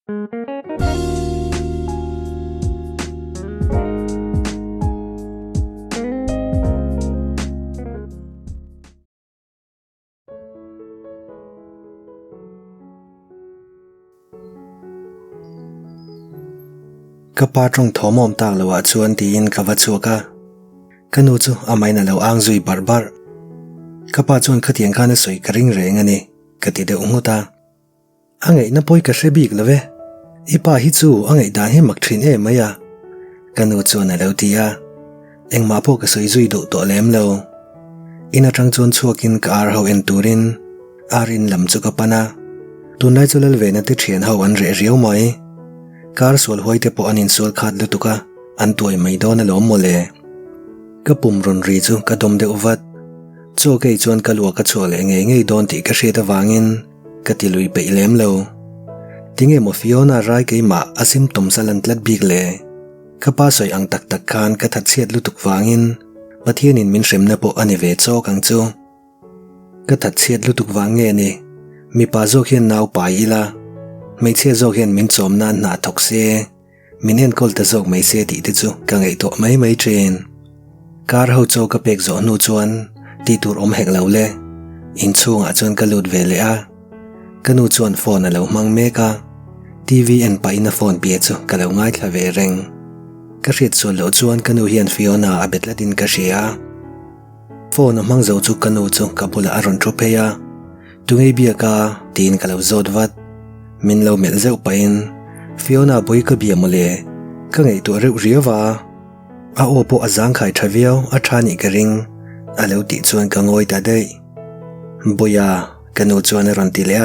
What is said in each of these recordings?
Kapa trong thom om tak lo chuan tin ka va chuaka kanu chu amai na lo ang zui barbar kapa chuan khatiang khana soi karing reng ani kati de unguta angai na poi ka hrebik love ipa hi chu angai da he mak thin e maya kanu chuan a lo tia engma po ka soi zui do to lem lo ina tang chuan chuakin ka ar ho en turin arin lam chu ka pana tunai chulal ve na te thian ho an re riau mai kar sol hoite po anin sol khat lutuka an toy maidon a lom mole kapum ron ri chu ka dom de uvat cho ke chuan ka lua ka chole ngei don ti ka hre ta wangin ka ti lui pe lem lo tinge mo fiona rai ke ma asim tom salan tlat bik le kapa soi ang tak tak khan ka that chiat lutuk wangin pathian in min hrem na po ani ve cho kang chu ka that chiat lutuk wange ni mi pa zo khian nau pa ila mấy xe dog hiền min chom na na thok se min hen kol ta jog mấy xe ti te chu ka ngai to mấy train car ho cho ka pek zo nu chuan ti tur om hek lo le in chunga chuan ka lut ve le a kanu chuan phone a lo mang me ka tv en pa in a phone pia chu ka lo ngai thla ve reng ka hriat chu lo chuan kanu hian fiona a betlatin ka hria phone a mang zo chu kanu chu ka bula aron tropeya tungei bia ka tin ka lo zot wat min lo mel zeu pain fiona boi ka bia mole ka ngai to reu riawa a opo azang khai thaviau a thani ka ring a lo ti chuan ka ngoi ta dei boya kanu chuan ron ti le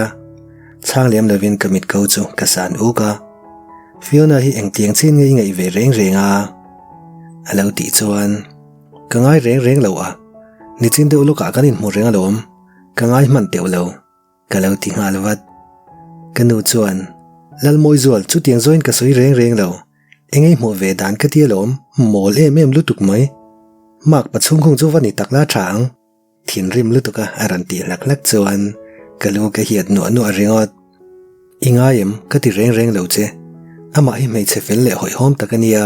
chang lem lovin kamit ko chu ka san u ka fiona hi eng tiang chin ngai ve reng renga a lo ti chuan ka ngai reng lo a ni chin de lu ka kanin mu renga lom ka ngai man teu lo ka lo ti ngal wat kanu chuan lalmoi zual chu tiang zoin ka soi reng lo engei mo ve dan ka tia lom mol em lutuk mai mak pachung khong chu wani takla thang thin rim lutuka aran ti lak chuan kalu ka hiat no ringot ingayem ka ti reng lo che ama hi mei che fel le hoi hom takania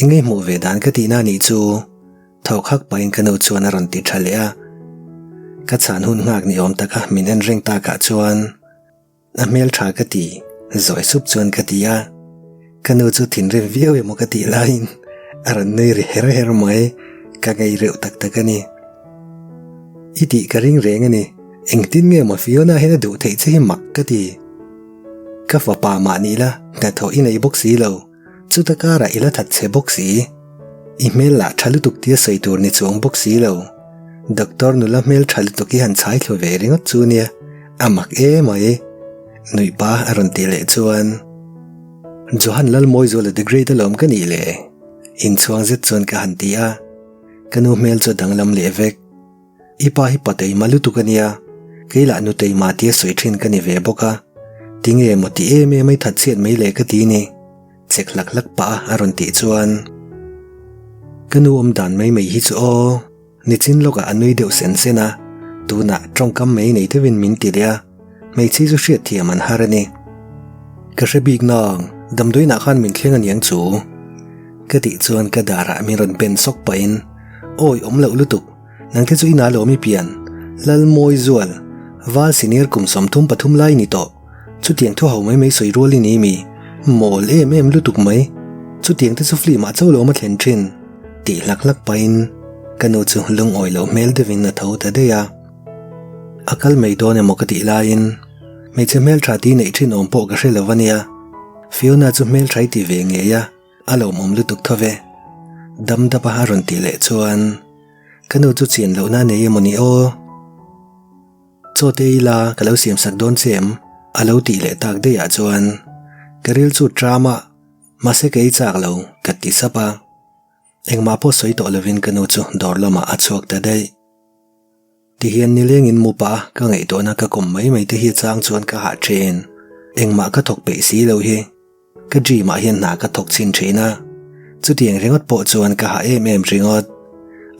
engei mo ve dan ka ti na ni chu thau khak pain kanu chuan aran ti thalea ka chan hun ngak ni om taka minen reng ta ka chuan a mel tha ka ti zoi sup chuan ka tia kanu chu thin re viau emo ka ti lain aran nei ri her mai ka ngai reu tak ani iti ka ring reng ani engtin nge ma fiona hena du thei che mak ka ti ka fa pa ma ni la na tho in ei boxi lo chu ta ka ra ila that che boxi email la thalu tuk tia sei tur ni chuang boxi lo doctor nu la mail thalu tuk hi han chai thlo ve ringot chu nia amak e mai nui pa aron ti le chuan johan lal moi zo le degree da lom ka ni le in chuang zet chuan ka han tia kanu mel chu danglam le vek ipa hi patei malu tu kania keila nu tei ma tia soi thin ka ni ve boka tinge moti e mai that chiat mai le ka ti ni chek lak pa aron ti chuan kanu om dan mai hi chu o ni chin loka anui deu sen sena tuna trong kam mai nei te win min ti lia mei chi chu hriat thiam an harani ka hrebik nang damdoi na khan min thlengan yang chu ka ti chuan ka dara mi ron pen sok pain oi om lo lutuk nang te chu ina lo mi pian lal moi zual wal senior kum som thum pathum lai ni to chu tiang thu hau mai soi roli ni mi mol em lutuk mai chu tiang te chu fli ma chaw lo ma thlen thin ti lak pain kanu chu lung oi lo mel de vin na tho ta de ya akal mei don emo ka ti lain mei che mel tha ti nei thin om po ka hre lovania fiona chu mel thai ti ve nge ya alo mom lu tuk thove dam da pa haron ti le chuan kanu chu chin lo na nei emo ni o cho te ila kalo siam sak don chem alo ti le tak de ya chuan karil chu drama ma se ke chak lo ka ti sapa engma po soi to lovin kanu chu dorlama achuak ta dei ti hian ni leng in mupa ka ngai to na ka kom mai te hi chang chuan ka ha chen engma ka thok pe si lo hi ka ji ma hian na ka thok chin thina chu tiang ringot po chuan ka ha em ringot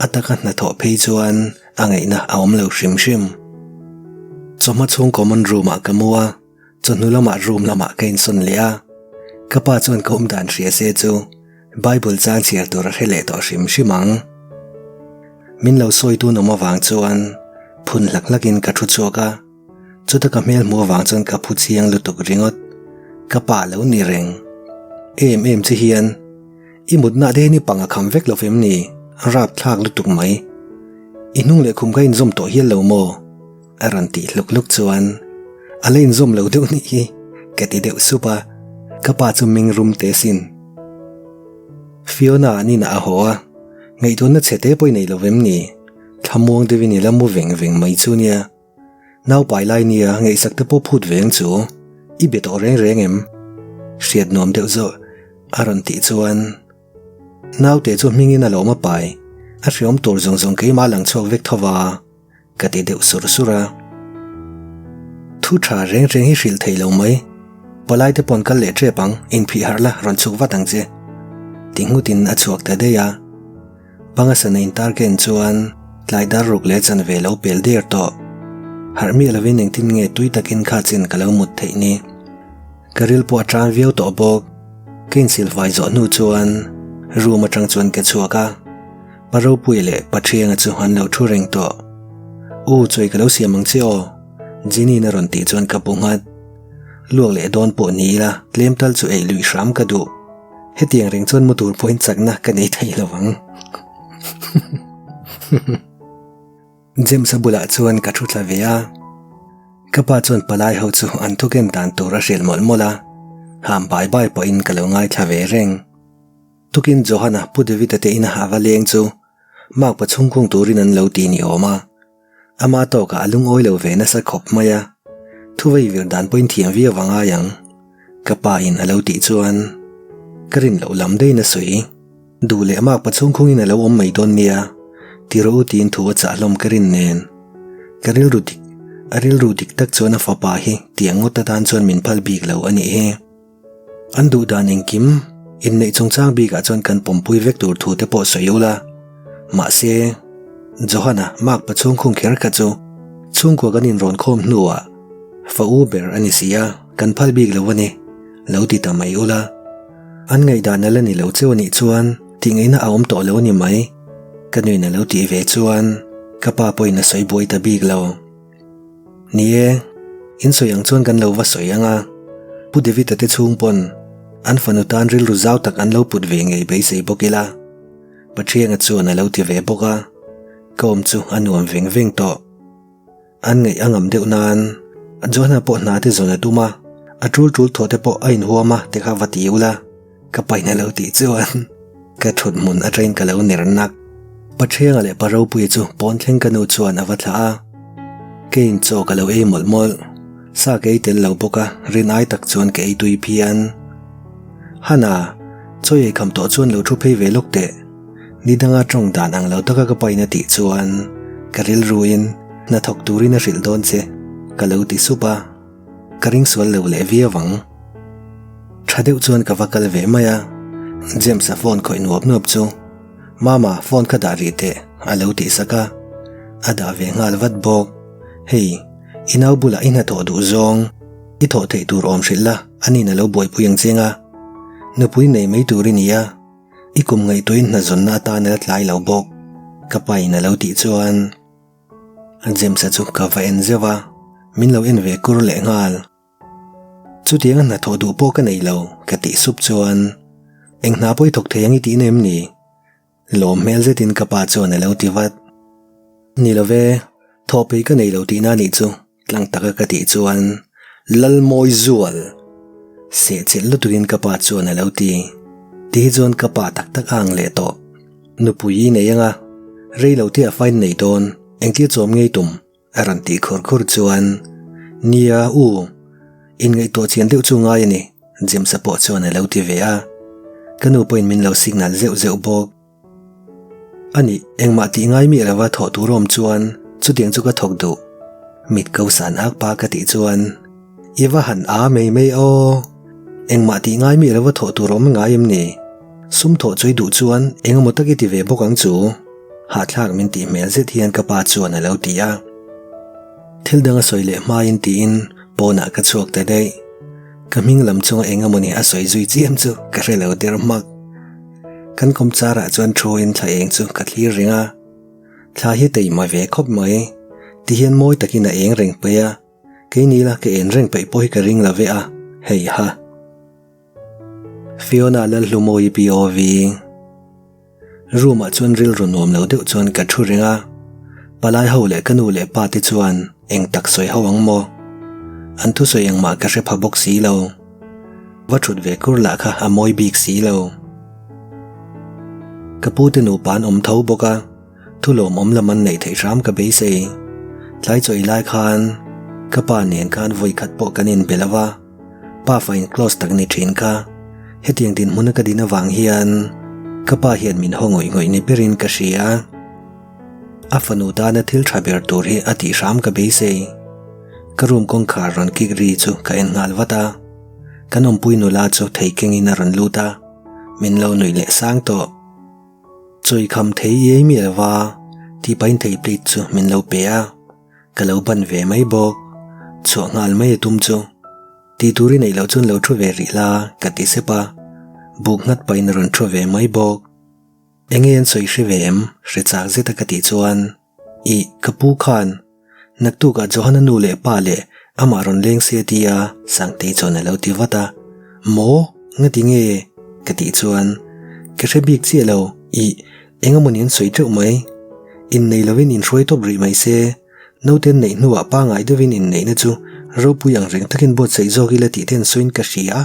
ataka na tho phei chuan angai na aom lo shim choma chung common room a kamua chunulama room lama kain son lia Kapa chuan ka dan hria se chu Bible chang chiar tur hele to shimang min lo soi tu no ma wang chuan phun lakin ka thu choka chuta ka mel mo wang chuan ka phu chiang lutuk ringot kapa lo ni reng em chi hian imut na de ni panga kham vek lo fem ni rap thak lutuk mai inung le khum ka in zom to hial lo mo aranti luk chuan alein zom lo du ni hi kati deuh supa kapa chu ming rum te sin Fiona ni na hoa ngai tu na chete poi nei lovem ni thamuang de vini lamu veng mai chu nia nau pai lai nia ngai sak te po phut veng chu I bet o reng em hriat nom deuh zo aron ti chuan nau te chu mingin a lo ma pai a hriom tur zong ke ma lang chok vek thowa kati deuh sura thu tha reng hi hril thei lo mai polai te pon kal le tre pang in phi harla ron chuk watang che tingutin a chuak ta de ya panga sana in tar ken chuan tlai dar ruk le chan ve lo pel der to harmi lovin eng tin nge tui takin kha chin kalo mut thei ni karil po atran view to bok kin sil vai zo nu chuan ru ma tang chuan ke chuaka paro puile pathianga chu han lo thu reng to u choi kalo siamang che o jini na ron ti chuan ka pungat luak le don po ni la tlem tal chu ei lui shram ka du hetiang ring chuan motor point chakna ka nei thei lawang James abula chuan ka thu thla vea kapa chuan palai ho chu an thuken dan tura rel mola ham bai po in kalo ngai thla ve reng tukin johana pudevita te ina hawa leng chu mak pa chungkung turin an lo ti ni oma ama to ka alung oi lo ve na sa khop maya thuwei vir dan point thiam vi awanga yang kapa in alo ti chuan karin lo lam dei na soi dule mak pa chungkung in alo om mai don nia tiro tin thuwa cha hlom karin nen karil rudik tak chuan a fapa hi tiangot ta dan chuan min phal bik lo ani he andu dan engkim in nei chungchang bi ka chuan kan pompui vek tur thu te po soyola ma se johana mak pa chungkung kher ka chu chungko ganin ron khom hnuwa fa uber ani sia kan phal bik lo ani lo ti ta mai ula an ngai dan la ni lo chewani chuan tingeina aom to lo ni mai kanui na lo ti ve chuan kapa poina soi boi ta bik lo nie in soyang chuan kan lo wa soyanga pu devita te chung pon an fanu tan ril ru zau tak an lo put ve ngei be sei bokila pathianga chuan a lo ti ve boka kom chu anuam veng to an ngai angam deuh nan a johna po na te zona tuma a tul tho te po ain huama te kha wati ula ka paina lo ti chuan ka thut mun a train ka lo nernak pathianga le paro pui chu pon thleng kanu chuan awathla a kein cho ka lo e mol sa ke tel lo boka rin ai tak chuan ke tui pian hana choi kham to chuan lo thu phei ve lokte nidanga tong dan ang lo taka ka paina ti chuan karil ruin na thok turin a ril don che ka lo ti supa karing sual lo le viawang thadeu chuan ka vakal ve maya James a phone ko inop chu mama phone ka da ri te alo ti saka ada ve ngal wat bok hei inau bula ina to du zong I tho thei tur om hrilla ani na lo boi puyang chenga nu pui nei mai turinia I kum ngai tuin na zonna ta na tlai lo bok ka pai na lo ti chuan James a chu ka va en zewa min lo en ve kur le ngal chu tiang na tho du po ka nei lo ka ti sup chuan eng na poi thok theyang I ti nem ni lo mel zetin ka pa chuan a lo ti wat ni lo ve tho pe ka nei lo ti na ni chu tlang taka ka ti chuan lal moi zual se chel lu tuin ka pa chuan a lo ti chuan ka pa tak ang le to nu pui nei anga rei lo ti a fain nei don eng ti chom ngei tum aran ti khor chuan nia u in ngai to chen deuh chu ngai ani jim sa po chuan a lo ti ve a kanu point min lo signal zeu bok ani engma ti ngai mi lawa tho turom chuan chu tiang chu ka thok du mit ko san ak pa ka ti chuan iwa han a mei o engma ti ngai mi lawa tho turom ngai em ni sum tho choi du chuan engmo taki ti ve bokang chu ha thlak min ti mel zet hian ka pa chuan a lo ti a thil danga soile ma in ti in pona ka chuak te dei kaming lam chunga engamoni a soi zui chiam chu ka relo der mak kan kom chara chuan thoin thla eng chu ka thlir ringa thla hi tei ma ve khop mai ti hian moi takin a eng reng pe a ke ni la ke en reng pe poi ka ring la ve a hei ha Fiona lal lumoi POV Ruma chuan ril runom lo deuh chuan ka thu ringa palai ho le kanu le pa ti chuan eng tak soi hawang mo an thu soi ang ma ka hre phabok si lo wa thut ve kur la kha a moi bik si lo kapu te nu pan tho boka thu lom laman nei thei ram ka be se tlai choi lai khan ka pa nen khan voi khat po kanin belawa pa fain close tak ni thin kha hetiang din mun ka dina wang hian kapa hian min hongoi ngoi ni perin ka ria afanu da na thil thaber tur hi ati ram ka be se karum kong khar ron ki ri chu ka en ngal wata kanom pui nu la chu thei kengi na ron luta min lo nui le sang to choi kham thei ye mi wa ti pain thei plit chu min lo pe a ka lo ban ve mai bok chu ngal mai tum chu ti turi nei lo chun lo thu ve ri la ka ti sepa buk ngat pain ron thu ve mai bok engen soi hri vem hre chak zeta ka ti chuan I kapu khan naktu ka johana nu le pa le ama ron leng se tia sang te chona lo ti wata mo ngati nge ka ti chuan ke hre bik chi lo I engamonin soi theu mai in nei lovin in roi top ri mai se no ten nei nuwa pa ngai devin in nei na chu ro pu yang reng takin bot sei zo gi la ti ten soin ka ria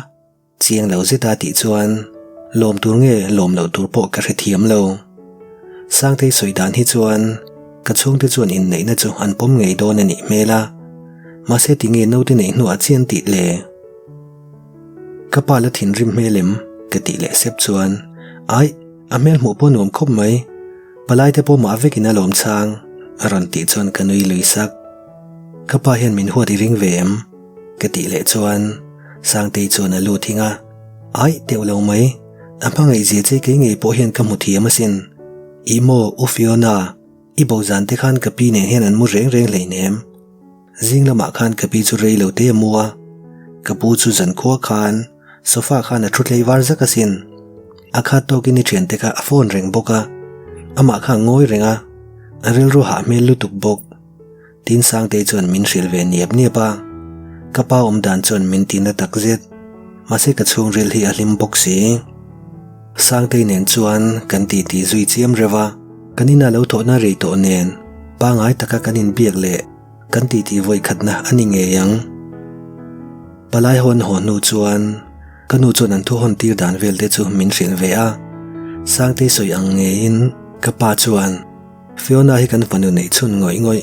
chiang lo zeta ti chuan lom tur nge lom lo tur po ka hre thiam lo sang te soi dan hi chuan ka chung te chuan in nei na chu an pom ngei don ani mela ma se ti nge no te nei nu a chen ti le ka pa la thin rim melem ka ti le sep chuan ai amel mu po nom khop mai palai te po ma vekina lom chang aron ti chuan kanui luisak ka pa hian min huat I ring vem ka ti le chuan sang te chuan a lu thinga ai teu lo mai apangai je che ke ngei po hian ka mu thiam asin imo u Fiona I bo zan te khan kapi ne hian an mu reng lei nem zing lama khan kapi chu rei lo te mua kapu chu zan khuwa khan sofa khan a thut lei war zakasin akha to ki ni chen te ka a phone reng boka ama kha ngoi renga arel ru ha mel lu tuk bok tin sang te chuan min hril ve niap pa kapa dan chuan min tin na tak zet ma se ka chung ril hi a hlim bok si sang te nen chuan kan ti zui chiam rewa kanina lo tho na rei to nen pa ngai taka kanin biak le kan ti voi khatna ani nge yang palai hon nu chuan kanu chuan an thu hon tir dan vel te chu min hril ve a sang te soi ang nge in kapa chuan Fiona hi kan panu nei chun ngoi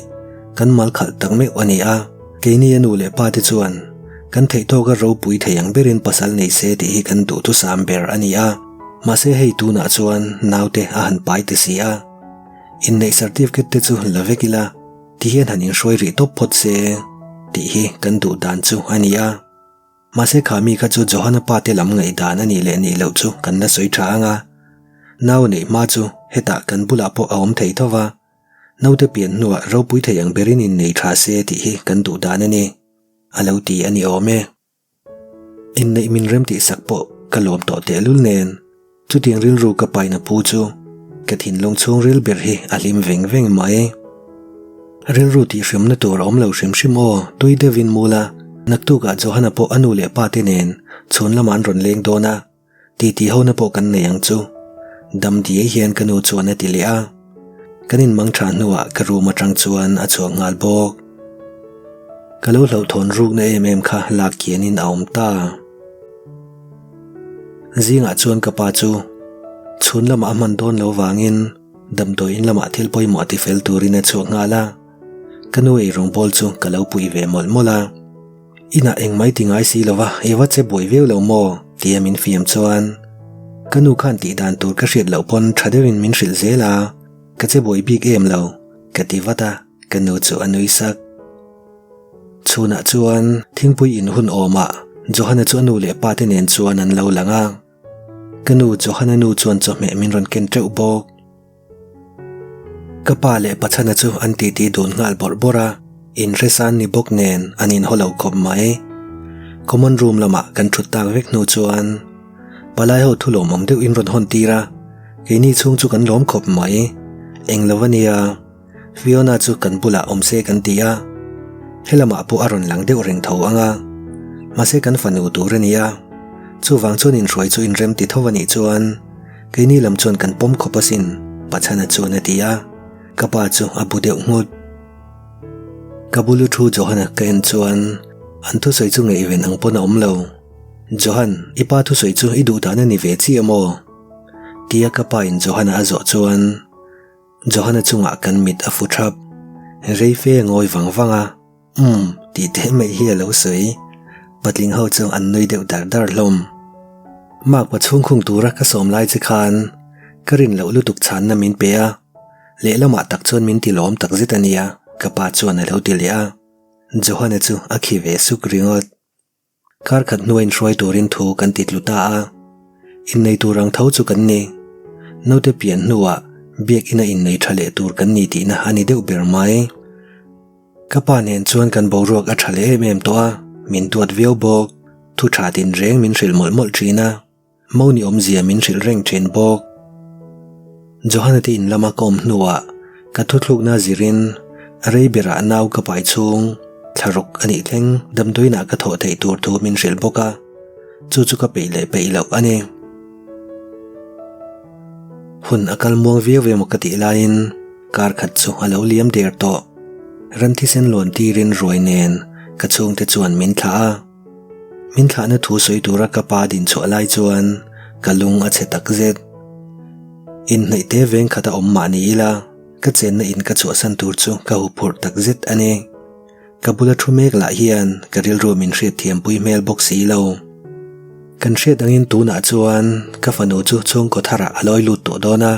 kan mal khal tak me ani a ke ni anu le pa te chuan kan thei to ga ro pui theiang berin pasal nei se ti hi kan tu tu sam ber ani a ma se hei tu na chuan naute a han pai te sia in nei certificate te chu lavekila ti hian hanin roi ri top phot se ti hi kan du dan chu ani a ma se khami kha chu johana pa te lam ngai dan ani le ni lo chu kan na soi tha anga naw nei ma chu heta kan bula po awm thei thowa naute pian nuwa ro pui theiang berin in nei tha se ti hi kan du dan ani alo ti ani ome in nei min rem ti sakpo kalom to te lul nen chu tiang ril ru ka paina pu chu ka thin long chung ril ber hi alim veng mai ril ru ti hrim na tur om lo hrim o tui devin mula naktu ka johana po anu le pa te nen chhun laman ron leng dona ti ho na po kan nei ang chu dam di hian kanu chuan a ti le a kanin mang tha nuwa ka ru ma tang chuan a chuak ngal bok kalo lo thon ruk na em kha la kianin aum ta zinga chuan ka pa chu chhun lama man don lo wangin dam to in lama thil poi mo ti fel turin a chuak ngala kanu ei rong bol chu kalo pui ve mola ina eng mai tingai si lova ewa che boi veu lo mo tiamin fiam chuan kanu khan ti dan tur ka hriat lo pon thadewin min hril zela ka che boi bik em lo ka ti wata kanu chu anui sak chuna chuan thingpui in hun oma johana chu anu le pa te nen chuan an lo langa kanu johana nu chuan cho me min ron ken treu bok kapa le pachana chu an ti dun ngal bor bora in resan ni bok nen anin holo khop mai common room lama kan thut tak vek nu chuan palai ho thulom om deuh in ron hon tira keini chung chu kan lom khop mai englovania Fiona chu kan bula omse kan tia helama pu aron lang deuh reng tho anga mase kan fanu turania chu wang chun in roi chu in rem ti thawani chuan keini lam chun kan pom khopasin pachana chu na tia kapa chu abu deuh ngut kabulu thu johana ken chuan an thu soi chu ngei ven ang pona omlo Johan ipa thu soi chu idu ta na ni ve chi amo tia kapa in Johanna azo chuan Johanna chunga kan mit a futhap reife ngoi wangwanga ti te mai hi lo soi patling ho chu an noi deuh dar hlom mak pa chung khung tura ka som lai chi khan karin lo lutuk chan na min pe a le lama tak chon min ti lom tak zitania kapa chuan a lo ti lia Johanna chu akhi ve suk ringot kar khat nuain roi turin thu kan titluta a in nei turang thau chu kan ni note pian nuwa biak ina in nei thale tur kan ni ti na ani deuh ber mai kapa nen chuan kan borok a thale mem to a min tuat veo bok thu tha tin reng min hril mol thina moni om zia min hril reng chen bok Johanna ti in lama kom nuwa ka thuthluk na zirin arei bera naw ka pai chung tharuk ani thleng damdoina ka tho thei tur thu min hril boka chu ka peilo ani hun akal muang ve mokati lain kar khat chu alo liam der to ranthi sen lon tirin roinen ka chung te chuan min thla na thu soi tura ka pa din chu alai chuan kalung a che tak zet in nei te veng khata om ma ni la ka chen na in ka chu san tur chu ka hu phur tak zet ani ka bula thu mek la hian ka ril ro min hriat thiam pui mel box si lo kan hriat angin tu na chuan ka fanu chu chung ko thara aloi lut to dona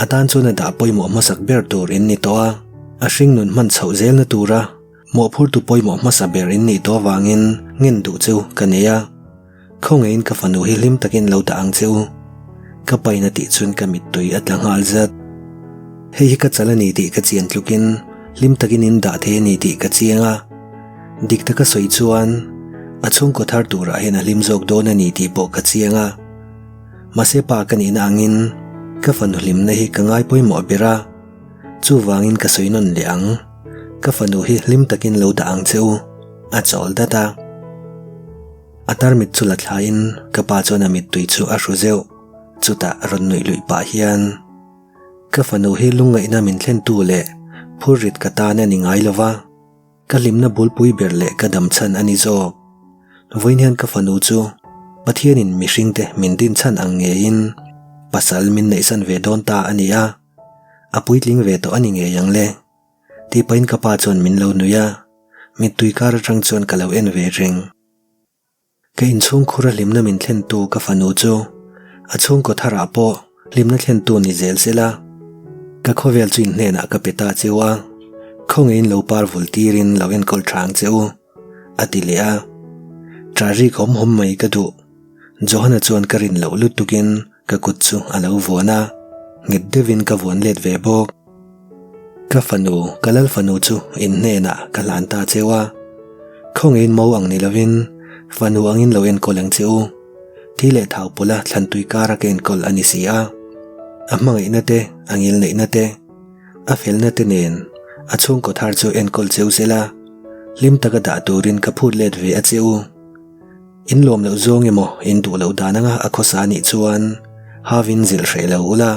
atan chu na da poimo masak ber tur in ni to a hring nun man chho zel na tura mo phur tu poimo masa ber in ni to wangin ngin du chu kaneya khongein ka fanu hi lim takin lo ta ang chu ka paina ti chun ka mit tui atlangal zat hei ka chalani ti ka chian tlukin lim takin in da the ni ti ka chianga dikta ka soi chuan achung ko thar tura hena lim jok do na ni ti po ka chianga mase pa kan in angin ka fanu lim na hi ka ngai poimo bera chu wangin ka soinon liang ka fanu hi lim takin lo da ang cheu a chol data atar mit chula thlain ka pa chona mit tui chu a hruzeu chuta ron noi lui pa hian ka fanu hi lungai na min thlen tu le phurit ka ta na ni ngai lova ka limna bul pui berle ka dam chan ani zo voinian ka fanu chu pathian in mihring te min din chan ang nge in pasal min nei san ve don ta ania apuitling ve to ani nge yang le ti pain ka pa chon min lo nuya mi tui kar rang chon ka lo en ve ring ka in chung khura limna min thlen tu ka fanu chu achung ko thara po limna thlen tu ni zel sela ka khovel chu in hena ka peta chewa khongein lo par voltirin lo en kol thang cheu atilia trari khom hom mai ka du Johanna chuan karin lo lutukin ka kutchu alo vona ngit devin ka von let ve bok ka fanu kalal fanu chu in hena ka lanta chewa khongein mo ang ni lovin fanu angin lo en kolang cheu thile thau pula thlantui kara ken kol anisia amang inate angil nei nate a fel nate nen achung ko thar chu en kol cheu sela lim taka da turin ka phut let ve a cheu in lom lo zong emo in du lo dananga akhosa ni chuan havin zil hrelo ula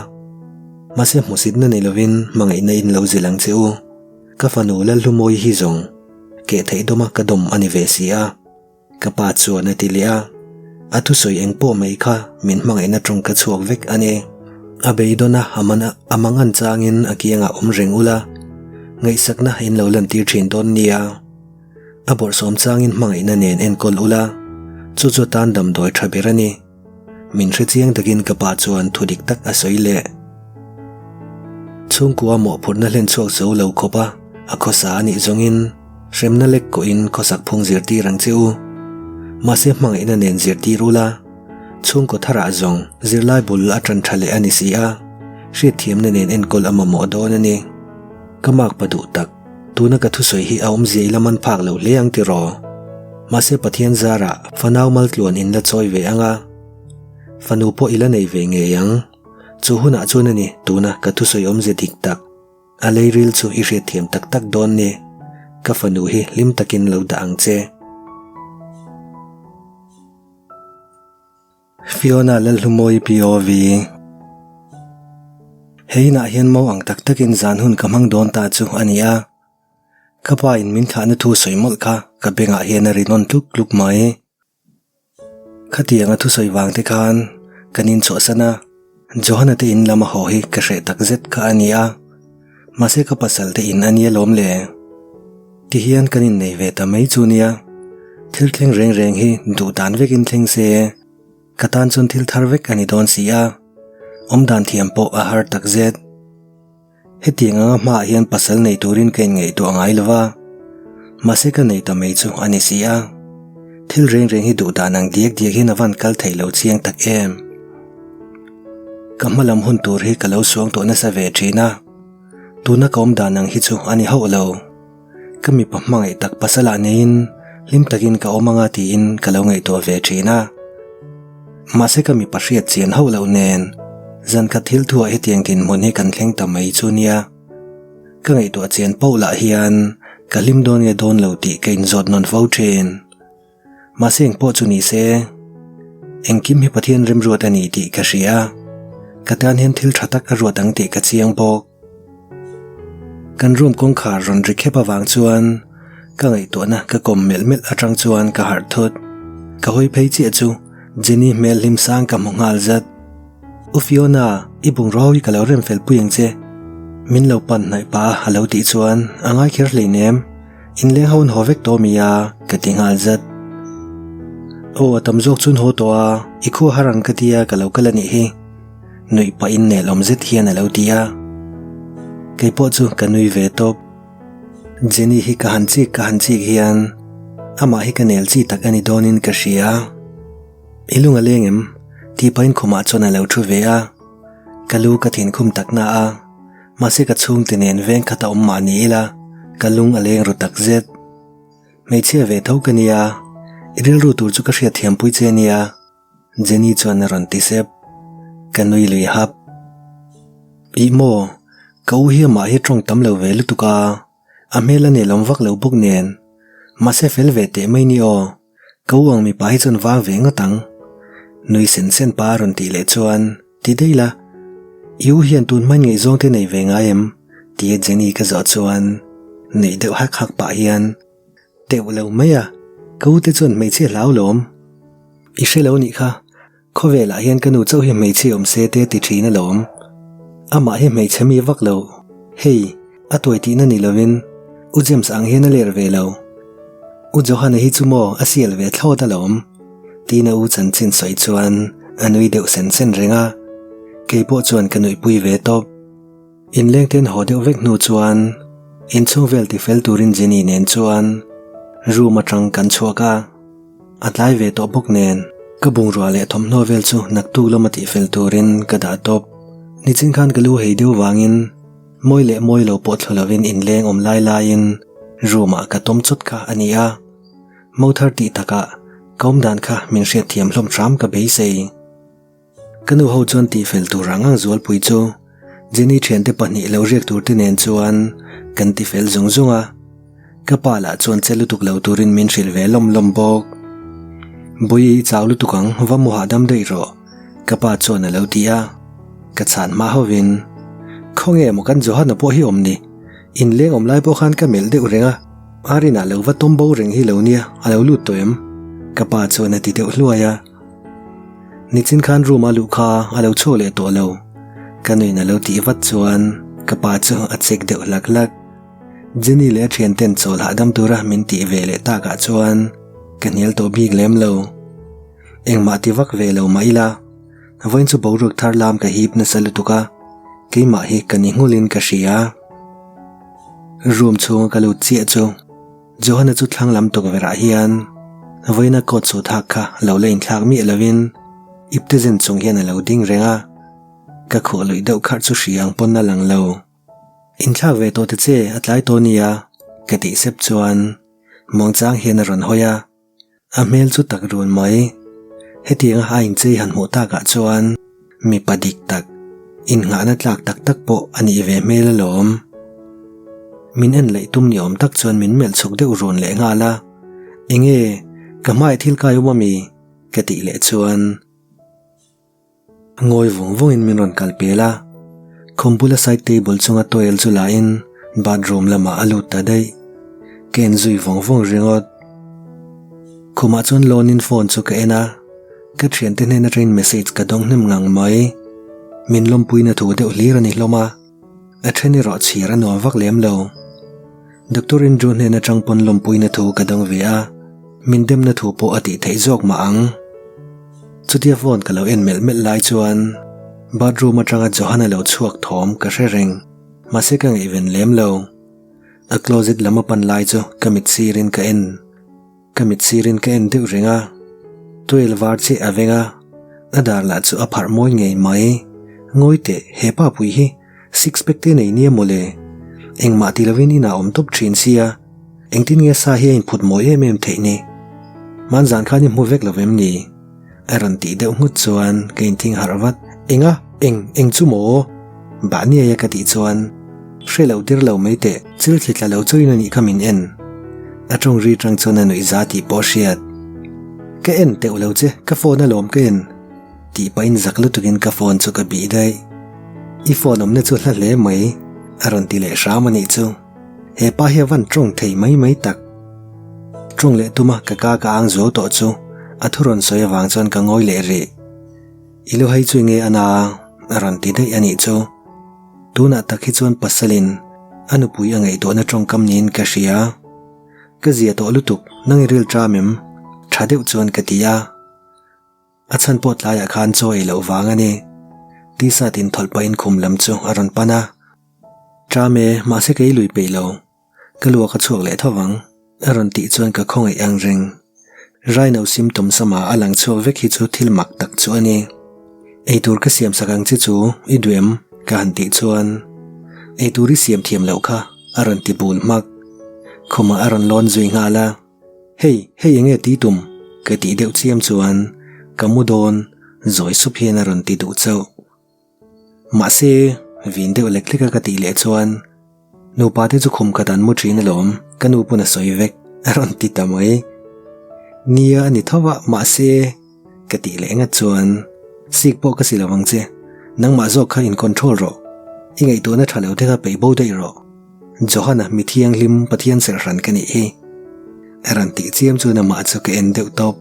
mase musid na nei lovin mangai na in lo zilang cheu ka fanu la lumoi hi zong ke thei doma ka dom ani ve sia ka pa chu na tilia athu soi engpo mai kha min mangai na trong ka chuak vek ani abeidona amana amangan changin akianga omreng ula ngai sakna in lo lan tir thin don nia abor som changin mangai na nen en kol ula chu tan dam doi thaberani min hre chiang takin ka pa chuan thudik tak asoile chung kuwa mo phurna len chuak zo lo khopa akhosa ani zongin remna lek ko in khosak phung zirti rang cheu mase mangai na nen zirti rula chung ko thara zong zirlai bul atran thale ani sia hri thiam na nen en kol ama mo do na ni kamak padu tak tuna ka thu soi hi aum zei laman phak lo leang ti ro Mase pathian zara fanau mal tluan in la choi ve anga fanu po ila nei ve nge yang chu huna chuna ni tuna ka thu soi om je dik tak a leiril chu I hre thiam tak tak don ni ka fanu hi lim takin lo da ang che Fiona lal humoi POV Heina hian mo ang tak takin zan hun kamang don ta chu ania kapa in min thana thu soimol kha ka benga hian a rinon tluk mai khatianga thu soi wang te khan kanin cho sana johana te in lama ho hi ka hre tak zet kha ania mase ka pasal te in ania lom le ti hian kanin nei ve ta mai chunia thil thleng reng reng hi du dan vekin thleng se katan chun thil thar vek ani don sia omdan thiam po a har tak zet hetianga ma hian pasal nei turin ken ngei to angai lova mase ka nei ta mai chu ani sia thil reng reng hi du danang diek diek hi nawan kal theilo chiang tak em kamalam hun tur hi kalo suang to na sa ve thina tuna kom danang hi chu ani ho lo kami pamang tak pasala nein lim takin ka omanga ti in kalo ngei to ve thina mase kami pasriat chian ho lo nen zan ka thil thua hi tiang tin mon hi kan thleng ta mai chunia ka ngei to chen paula hian kalim don ye don lo ti kein zot non vo chen maseng po chu ni se engkim hi pathian rem ruat ani ti ka ria katan hen thil thatak a ruat ang ti ka chiang bok kan rum kong khar ron ri khepa wang chuan ka ngei to na ka kom mel mel atang chuan ka har thot ka hoi phei chi chu jeni mel lim sang ka mongal zat Fiona ibung rawi ka lo rem fel puyang che min lo pan nai pa halo ti chuan angai kher leinem in le haun hovek to mia ka tingal zat o atam jok chun ho to a ikhu harang ka tia ka lo kalani hi nui pa in ne lom zet hian alo tia ke po chu ka nui ve top jeni hi ka han chi hian ama hi ka nel chi tak ani donin ka ria ilunga lengem ti pain khuma chona lo thu ve a kalu ka thin khum tak na a mase ka chung tinen veng khata umma ni ila kalung aleng ru tak zet mei che ve thau kania iril ru tur chu ka hria thiam pui che nia jeni chona ron ti sep kanui lui hap I mo kau hi ma hi trong tam lo ve lu tuka amela ne lom vak lo buk nen mase fel ve te mai ni o kau ang mi pa hi chon wa ve ngatang nui sen pa ron ti le chuan ti deila yu hian tun man ngei zong te nei ve nga em ti jeni ka zo chuan nei deuh hak pa hian teu lo maya kau te chuan mei che lau lom I shelo ni kha khovela hian kanu chau hi mei che om se te ti thina lom ama hi mei chemi vak lo hei atoi ti na ni lovin u james ang hian ler ve lo u johan hi chumo asial ve thloda lom tina u chan chin soi chuan anui deuh sen renga keipo chuan kanui pui ve top in lengten ho deuh vek nu chuan in chung vel ti fel turin jeni nen chuan ru matang kan chuaka atlai ve to buk nen ka bung ro le thom novel chu naktu lomati fel turin ka da top ni chin khan kalu hei deuh wangin moi lo pot thlovin in leng om lai in ruma ka tom chut ka ania mo 30 taka kom dan kha min hriat thiam hlom tram ka bei sei kanu ho chon ti fel tu rangang zual pui chu jeni thian te pani lo riak tur te nen chuan kan ti fel zunga ka pala chon chelu tuk lo turin min hril ve lom bok bui chawlu tukang vamu hadam dei ro ka pa chon lo tia ka chan ma hovin khonge mo kan johan po hi omni in leng om lai po khan ka mel deuh renga arina lo va tombo reng hi lo nia alo lu toem kapa chona ti deuh hluaya nichin khan room alu kha alo chole to lo kanui na lo ti wat chuan kapa chu a chek deuh lak jeni le thian ten chol hadam tura min ti vele ta ka chuan kanial to big lem lo engma ti vak ve lo maila voin chu boruk thar lam ka hip na salutuka keima hi kaningulin ka ria room chung kalu chi chu johana chu thlang lam tok vera hian voina ko chu thakha lo lein thlak mi lovin iptezen chung hian lo ding renga ka kholui deuh khar chu hriang pon na lang lo in thla ve to te che atlai to nia ka ti sep chuan mongchang hian ron hoya a mel chu tak run mai hetiang ha in chei han mu ta ka chuan mi padik tak in nga na tlak tak tak po ani ve mel lom min en lei tum ni om tak chuan min mel chuk deuh run le nga la enge ka mai thil kai uma mi ka ti le chuan ngoi vung vung in min ron kalpela khombula side table chunga toil chula in bathroom lama alut ta dei ken zui vong vong ringot khuma chon lon in phone chu ka ena ka thian te na train message ka dong nem ngang mai min lom puina thu deuh hlir ani hloma a theni ro chhira no vak lem lo doctor in jun na changpon lom puina thu ka dong ve a min dem na thu po ati thei jok ma ang chutia phone ka lo en mel mel lai chuan bathroom atanga johana lo chuak thom ka reng mase ka even lem lo a closet lama pan lai chu kamit sirin ka en deuh ringa 12 war chi avenga adar la chu aphar moi ngei mai ngoite hepa pui hi six pack te nei nia mole engma ti lovin ina om top thin sia engtin nge sa hi in phut moi em theini man zan khani mu vek lovem ni aron ti deuh ngut chuan kein thing harwat eng chu mo ba ni ya ka ti chuan hrelo dir lo meite chil thitla lo choina ni khamin en atong ri tang chona noi zati poshiat ka en te ulo che ka phone alom ka en ti pain zaklu tukin ka phone chu ka bi dai I phone om ne chu hla le mai aron ti le shamani chu he pa he van trong thei mai tak trong le tuma ka ang zo to chu athuron soya wang chon ka ngoi le re ilo hai chu nge ana aron ti dai ani chu tuna takhi chon pasalin anu pui angai to na trong kam nin ka ria ka zia to lutuk nang ril tramem thadeu chon ka tia achan pot la ya khan choi lo wangani ti sa tin tholpa in khum lam chu aron pana trame ma se kei lui pe lo kalua ka chuak le thawang aron ti chon ka khongai ang ring raino symptom sama alang chu vek hi chu thil mak tak chu ani eitur ka siam sakang chi chu iduem ka han ti chuan eituri siam thiam lo kha aron ti bul mak khoma aron lon zui nga la hey enge ti tum ka ti deuh chiam chuan kamudon zoi sup hian aron ti du chau ma se vin deuh lekleka ka ti le chuan nu pa te chu khum ka dan mu thin lom kanu puna soi vek aron ti tamai nia ani thawa ma se ka ti le nga chuan sik po ka silawang che nang ma zo kha in control ro ingai to na thalo te ka pe bo dei ro johana mithiang lim pathian ser ran kani e aran ti chiam chu na ma chu ka en deuh top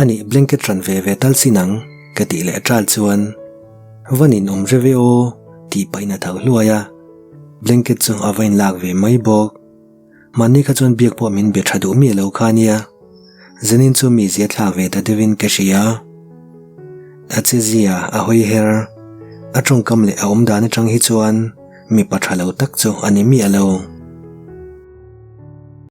ani blanket ran ve tal sinang ka ti le tral chuan vanin reve o ti paina thau hluaya blanket chu avain lak ve mai bok mani kha chon biak po min be thadu mi lo khania zenin chu mi zia thla ve ta devin ka ria achizia a hoi her atong kam le aum dan atang hi chuan mi pathalo tak chu ani mi alo